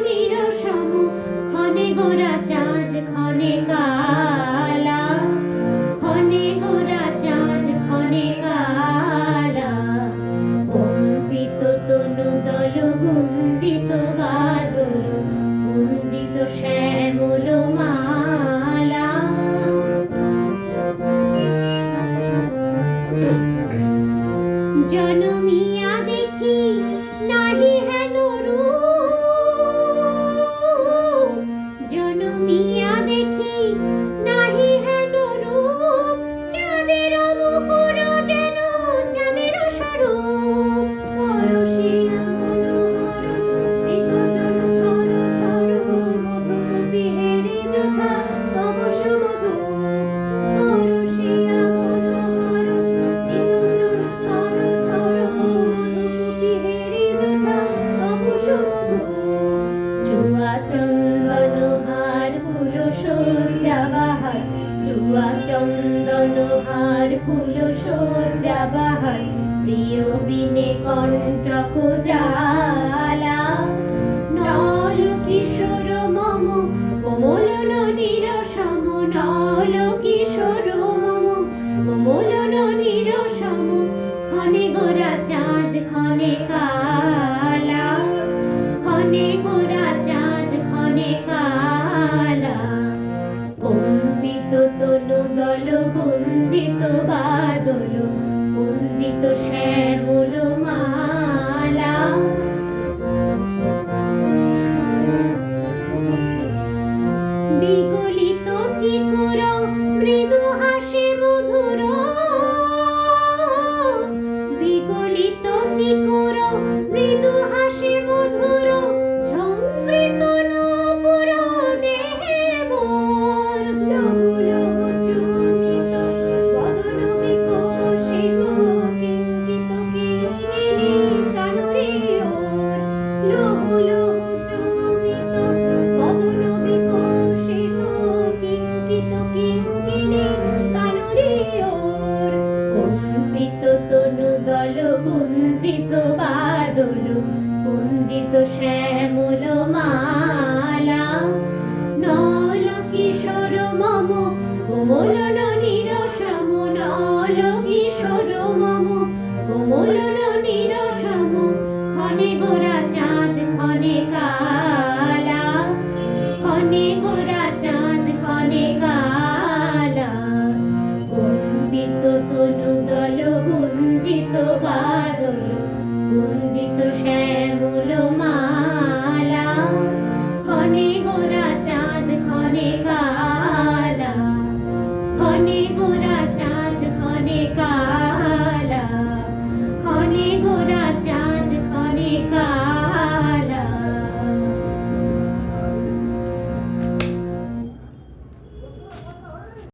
নিরসম ক্ষণে গোরা চাঁদ ক্ষণে কালা, ক্ষণে গোরা চাঁদ ক্ষণে কালা। কম্পিত তনু দল গুঞ্জিত বাদল গুঞ্জিত শ্যামল মালা। জনমিয়া দেখি নাহি হেন রূপ, জনমিয়া দেখি নাহি হেন রূপ। চাঁদের মুকুর যেন চাঁদের স্বরূপ। পরশিয়া মনোহর চিত্তজন থর থর, মধুকূপী হেরি যথা অবশ মধু। পরশিয়া মনোহর চিত্তজন থর থর, মধুকূপী হেরি যথা অবশ মধু। চুয়া চন্দন হার কুলসজ্জা বাহার, চুয়া চন্দন হার কুলসজ্জা বাহার। প্রিয় বিনে কণ্টক জ্বালা, নল কিশোর মম কোমল নিরসম। নল কিশোর মম কোমল নিরসম ক্ষণে গোরা চাঁদ ক্ষণে কালা, ক্ষণে গোরা চাঁদ ক্ষণে কালা। কম্পিত তনু দল গুঞ্জিত বাদল গুঞ্জিত শ্যামল মালা। বিগলিত চিকুর মৃদু হাসে মধুর, বিগলিত চিকুর মৃদু হাসে মধুর। ঝঙ্কৃত নূপুর দেহে মোর, লহু লহু চুমিত বদন বিকশিত। কিঙ্কিত কিঙ্কিণী কানরে ওর, লহু লহু চুমিত বদন বিকশিত। কিঙ্কিত কিঙ্কিণী কানরে ওর। কম্পিত তনু দল গুঞ্জিত বাদল গুঞ্জিত শ্যামল মালা। নল কিশোর মম কোমল নিরসম, নল কিশোর মম কোমল নিরসম ক্ষণে গোরা চাঁদ ক্ষণে কালা, ক্ষণে গোরা চাঁদ ক্ষণে কালা। কম্পিত তনু দল গুঞ্জিত বাদল